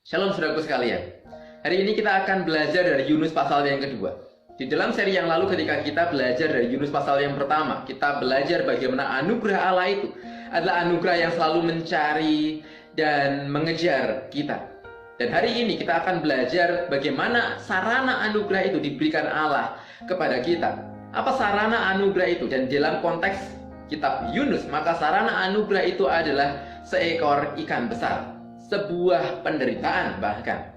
Shalom saudaraku sekalian. Hari ini kita akan belajar dari Yunus pasal yang kedua. Di dalam seri yang lalu ketika kita belajar dari Yunus pasal yang pertama, kita belajar bagaimana anugerah Allah itu adalah anugerah yang selalu mencari dan mengejar kita. Dan hari ini kita akan belajar bagaimana sarana anugerah itu diberikan Allah kepada kita. Apa sarana anugerah itu? Dan dalam konteks kitab Yunus, maka sarana anugerah itu adalah seekor ikan besar. Sebuah penderitaan bahkan.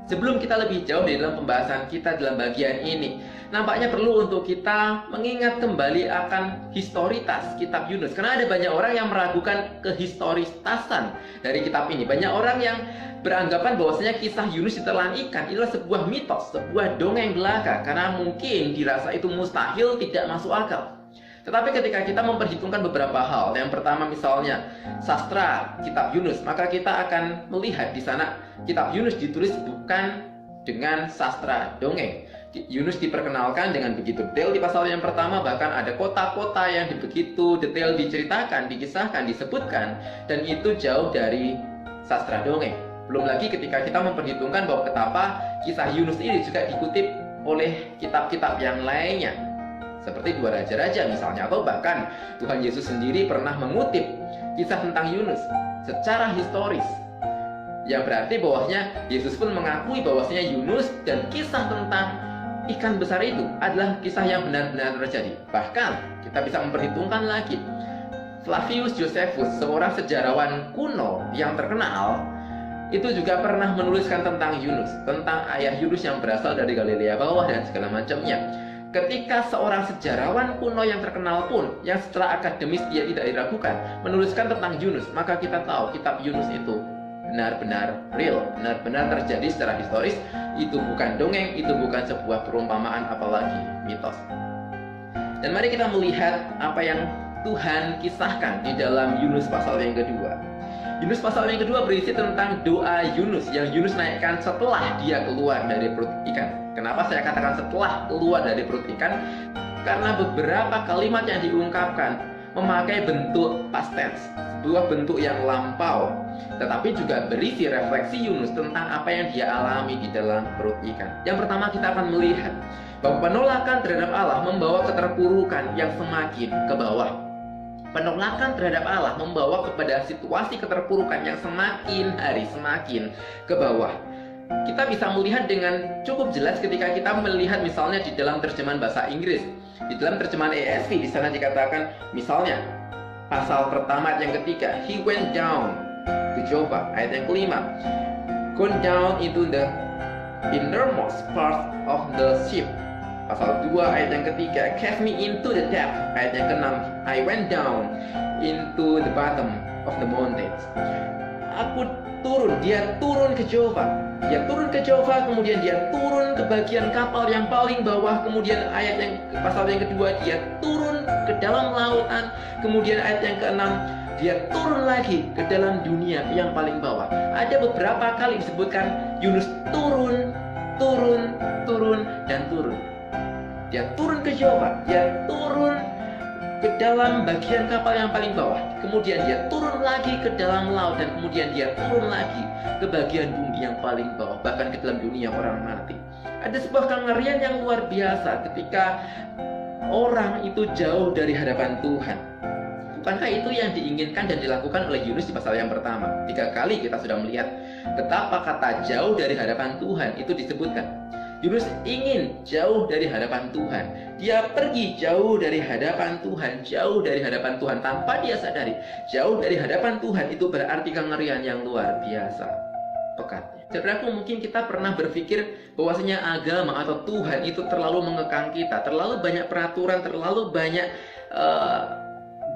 Sebelum kita lebih jauh di dalam pembahasan kita dalam bagian ini, nampaknya perlu untuk kita mengingat kembali akan historitas kitab Yunus. Karena ada banyak orang yang meragukan kehistoritasan dari kitab ini. Banyak orang yang beranggapan bahwasanya kisah Yunus ditelan ikan adalah sebuah mitos, sebuah dongeng belaka, karena mungkin dirasa itu mustahil, tidak masuk akal. Tetapi ketika kita memperhitungkan beberapa hal, yang pertama misalnya sastra kitab Yunus, maka kita akan melihat di sana kitab Yunus ditulis bukan dengan sastra dongeng. Yunus diperkenalkan dengan begitu detail di pasal yang pertama, bahkan ada kota-kota yang begitu detail diceritakan, dikisahkan, disebutkan, dan itu jauh dari sastra dongeng. Belum lagi ketika kita memperhitungkan bahwa betapa kisah Yunus ini juga dikutip oleh kitab-kitab yang lainnya, seperti Dua Raja-Raja misalnya, atau bahkan Tuhan Yesus sendiri pernah mengutip kisah tentang Yunus secara historis, yang berarti bahwasanya Yesus pun mengakui bahwasanya Yunus dan kisah tentang ikan besar itu adalah kisah yang benar-benar terjadi. Bahkan kita bisa memperhitungkan lagi, Flavius Josephus, seorang sejarawan kuno yang terkenal, itu juga pernah menuliskan tentang Yunus, tentang ayah Yunus yang berasal dari Galilea bawah dan segala macamnya. Ketika seorang sejarawan kuno yang terkenal pun, yang secara akademis dia tidak diragukan, menuliskan tentang Yunus, maka kita tahu kitab Yunus itu benar-benar real, benar-benar terjadi secara historis. Itu bukan dongeng, itu bukan sebuah perumpamaan, apalagi mitos. Dan mari kita melihat apa yang Tuhan kisahkan di dalam Yunus pasal yang kedua. Yunus pasal yang kedua berisi tentang doa Yunus yang Yunus naikkan setelah dia keluar dari perut ikan. Kenapa saya katakan setelah keluar dari perut ikan? Karena beberapa kalimat yang diungkapkan memakai bentuk past tense, sebuah bentuk yang lampau, tetapi juga berisi refleksi Yunus tentang apa yang dia alami di dalam perut ikan. Yang pertama kita akan melihat bahwa penolakan terhadap Allah membawa keterpurukan yang semakin ke bawah. Penolakan terhadap Allah membawa kepada situasi keterpurukan yang semakin hari semakin ke bawah. Kita bisa melihat dengan cukup jelas ketika kita melihat misalnya di dalam terjemahan bahasa Inggris. Di dalam terjemahan ESV di sana dikatakan misalnya pasal pertama ayat yang ketiga, he went down to Joppa. Ayat yang kelima, gone down into the innermost part of the ship. Pasal 2 ayat yang ketiga, cast me into the depth. Ayat yang ke-6, I went down into the bottom of the mountains. Aku turun, dia turun ke Joppa. Dia turun ke Joppa, kemudian dia turun ke bagian kapal yang paling bawah. Kemudian ayat yang pasal yang kedua, dia turun ke dalam lautan. Kemudian ayat yang ke-6, dia turun lagi ke dalam dunia yang paling bawah. Ada beberapa kali disebutkan Yunus turun, turun, turun, dan turun. Dia turun ke Joppa, dia turun ke dalam bagian kapal yang paling bawah, kemudian dia turun lagi ke dalam laut, dan kemudian dia turun lagi ke bagian bumi yang paling bawah, bahkan ke dalam dunia orang mati. Ada sebuah kengerian yang luar biasa ketika orang itu jauh dari hadapan Tuhan. Bukankah itu yang diinginkan dan dilakukan oleh Yunus di pasal yang pertama? 3 kali kita sudah melihat betapa kata jauh dari hadapan Tuhan itu disebutkan. Yunus ingin jauh dari hadapan Tuhan. Dia pergi jauh dari hadapan Tuhan, jauh dari hadapan Tuhan tanpa dia sadari. Jauh dari hadapan Tuhan itu berarti kengerian yang luar biasa pekatnya. Saudaraku, mungkin kita pernah berpikir bahwasanya agama atau Tuhan itu terlalu mengekang kita, terlalu banyak peraturan, terlalu banyak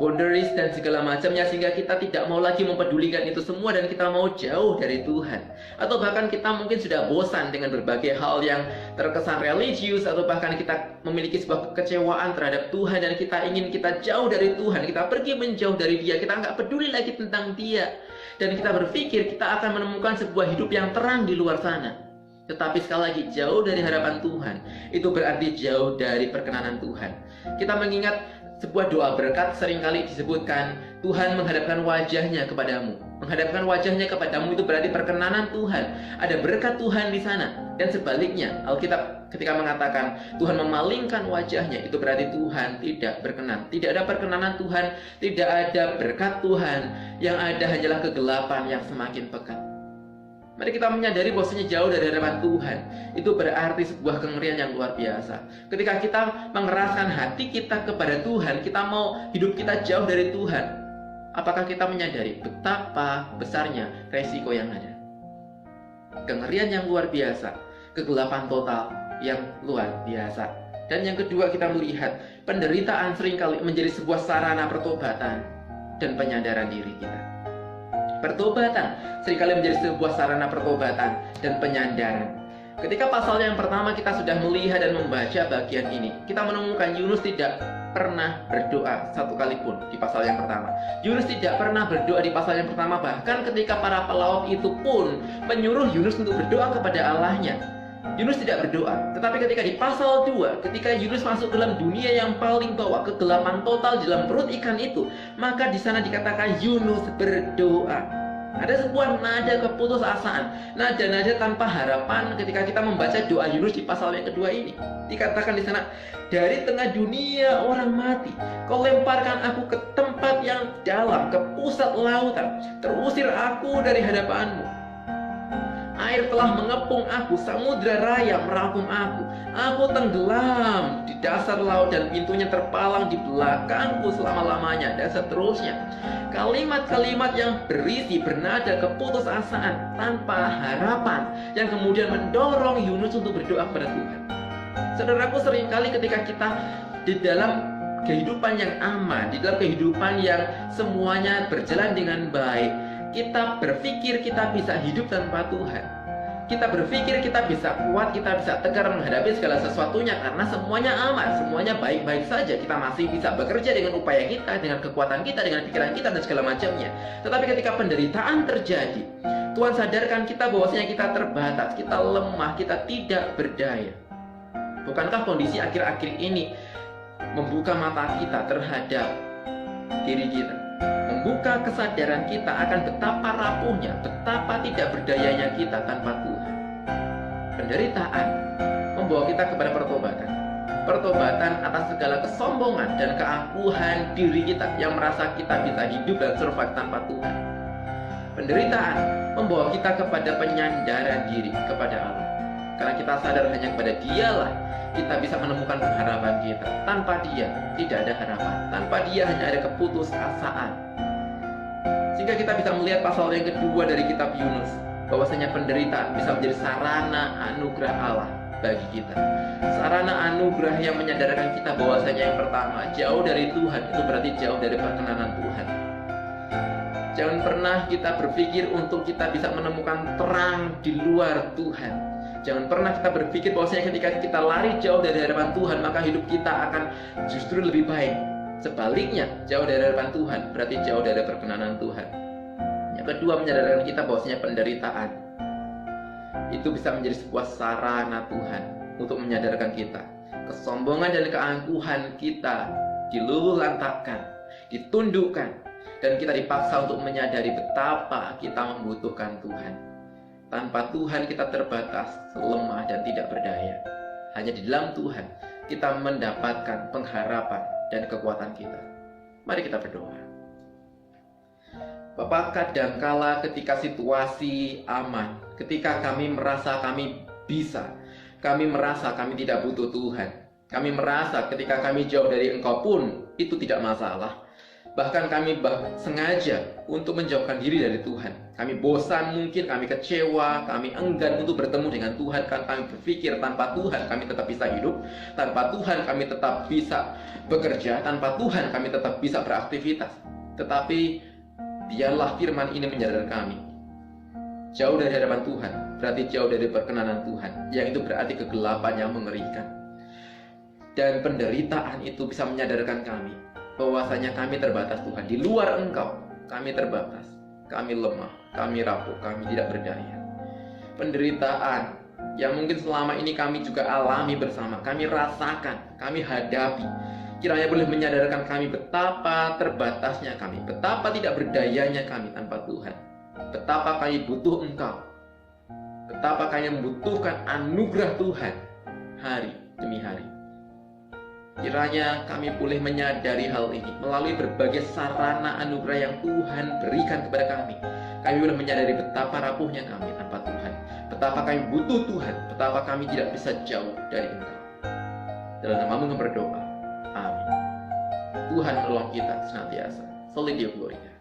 boundaries dan segala macamnya, sehingga kita tidak mau lagi mempedulikan itu semua dan kita mau jauh dari Tuhan. Atau bahkan kita mungkin sudah bosan dengan berbagai hal yang terkesan religius, atau bahkan kita memiliki sebuah kekecewaan terhadap Tuhan dan kita ingin kita jauh dari Tuhan, kita pergi menjauh dari Dia, kita nggak peduli lagi tentang Dia, dan kita berpikir kita akan menemukan sebuah hidup yang terang di luar sana. Tetapi sekali lagi, jauh dari hadapan Tuhan itu berarti jauh dari perkenanan Tuhan. Kita mengingat sebuah doa berkat seringkali disebutkan, Tuhan menghadapkan wajahnya kepadamu. Menghadapkan wajahnya kepadamu itu berarti perkenanan Tuhan. Ada berkat Tuhan di sana. Dan sebaliknya, Alkitab ketika mengatakan Tuhan memalingkan wajahnya, itu berarti Tuhan tidak berkenan. Tidak ada perkenanan Tuhan, tidak ada berkat Tuhan. Yang ada hanyalah kegelapan yang semakin pekat. Mari kita menyadari bahwasanya jauh dari hadapan Tuhan itu berarti sebuah kengerian yang luar biasa. Ketika kita mengeraskan hati kita kepada Tuhan, kita mau hidup kita jauh dari Tuhan, apakah kita menyadari betapa besarnya resiko yang ada? Kengerian yang luar biasa, kegelapan total yang luar biasa. Dan yang kedua, kita melihat penderitaan seringkali menjadi sebuah sarana pertobatan dan penyadaran diri kita. Pertobatan seringkali menjadi sebuah sarana pertobatan dan penyadaran. Ketika pasal yang pertama kita sudah melihat dan membaca bagian ini, kita menemukan Yunus tidak pernah berdoa satu kali pun di pasal yang pertama. Yunus tidak pernah berdoa di pasal yang pertama, bahkan ketika para pelaut itu pun menyuruh Yunus untuk berdoa kepada Allahnya. Yunus tidak berdoa, tetapi ketika di pasal 2, ketika Yunus masuk dalam dunia yang paling bawah, kegelapan total di dalam perut ikan itu, maka di sana dikatakan Yunus berdoa. Ada sebuah nada keputusasaan, nada-nada tanpa harapan ketika kita membaca doa Yunus di pasal yang kedua ini. Dikatakan di sana, dari tengah dunia orang mati, kau lemparkan aku ke tempat yang dalam, ke pusat lautan, terusir aku dari hadapanmu. Air telah mengepung aku, samudra raya merangkum aku. Aku tenggelam di dasar laut dan pintunya terpalang di belakangku selama-lamanya. Dan seterusnya. Kalimat-kalimat yang berisi bernada keputusasaan tanpa harapan yang kemudian mendorong Yunus untuk berdoa kepada Tuhan. Saudaraku, seringkali ketika kita di dalam kehidupan yang aman, di dalam kehidupan yang semuanya berjalan dengan baik, kita berpikir kita bisa hidup tanpa Tuhan. Kita berpikir kita bisa kuat, kita bisa tegar menghadapi segala sesuatunya karena semuanya aman, semuanya baik-baik saja. Kita masih bisa bekerja dengan upaya kita, dengan kekuatan kita, dengan pikiran kita dan segala macamnya. Tetapi ketika penderitaan terjadi, Tuhan sadarkan kita bahwasanya kita terbatas, kita lemah, kita tidak berdaya. Bukankah kondisi akhir-akhir ini membuka mata kita terhadap diri kita? Membuka kesadaran kita akan betapa rapuhnya, betapa tidak berdayanya kita tanpa Tuhan. Penderitaan membawa kita kepada pertobatan. Pertobatan atas segala kesombongan dan keangkuhan diri kita yang merasa kita bisa hidup dan survive tanpa Tuhan. Penderitaan membawa kita kepada penyandaran diri kepada Allah. Karena kita sadar hanya kepada Dialah kita bisa menemukan pengharapan kita. Tanpa Dia tidak ada harapan. Tanpa Dia hanya ada keputusasaan. Sehingga kita bisa melihat pasal yang kedua dari kitab Yunus, bahwasanya penderitaan bisa menjadi sarana anugerah Allah bagi kita. Sarana anugerah yang menyadarkan kita bahwasanya yang pertama, jauh dari Tuhan itu berarti jauh dari perkenanan Tuhan. Jangan pernah kita berpikir untuk kita bisa menemukan terang di luar Tuhan. Jangan pernah kita berpikir bahwasanya ketika kita lari jauh dari hadapan Tuhan, maka hidup kita akan justru lebih baik. Sebaliknya, jauh dari hadapan Tuhan berarti jauh dari perkenanan Tuhan. Yang kedua, menyadarkan kita bahwasanya penderitaan itu bisa menjadi sebuah sarana Tuhan untuk menyadarkan kita. Kesombongan dan keangkuhan kita diluluhlantahkan, ditundukkan, dan kita dipaksa untuk menyadari betapa kita membutuhkan Tuhan. Tanpa Tuhan kita terbatas, lemah, dan tidak berdaya. Hanya di dalam Tuhan kita mendapatkan pengharapan dan kekuatan kita. Mari kita berdoa. Bapa, kadangkala ketika situasi aman, ketika kami merasa kami bisa, kami merasa kami tidak butuh Tuhan, kami merasa ketika kami jauh dari Engkau pun itu tidak masalah. Bahkan kami sengaja untuk menjauhkan diri dari Tuhan. Kami bosan mungkin, kami kecewa, kami enggan untuk bertemu dengan Tuhan. Kan kami berpikir tanpa Tuhan kami tetap bisa hidup, tanpa Tuhan kami tetap bisa bekerja, tanpa Tuhan kami tetap bisa beraktivitas. Tetapi biarlah firman ini menyadarkan kami. Jauh dari hadapan Tuhan berarti jauh dari perkenanan Tuhan, yang itu berarti kegelapan yang mengerikan. Dan penderitaan itu bisa menyadarkan kami bahwasanya kami terbatas Tuhan. Di luar Engkau kami terbatas, kami lemah, kami rapuh, kami tidak berdaya. Penderitaan yang mungkin selama ini kami juga alami bersama, kami rasakan, kami hadapi, kiranya boleh menyadarkan kami betapa terbatasnya kami, betapa tidak berdayanya kami tanpa Tuhan. betapa kami butuh Engkau, betapa kami membutuhkan anugerah Tuhan hari demi hari. Kiranya kami boleh menyadari hal ini melalui berbagai sarana anugerah yang Tuhan berikan kepada kami. Kami boleh menyadari betapa rapuhnya kami tanpa Tuhan, betapa kami butuh Tuhan, betapa kami tidak bisa jauh dari Engkau. Dalam namamu kami berdoa. Amin. Tuhan menolong kita senantiasa. Soli Deo Gloria.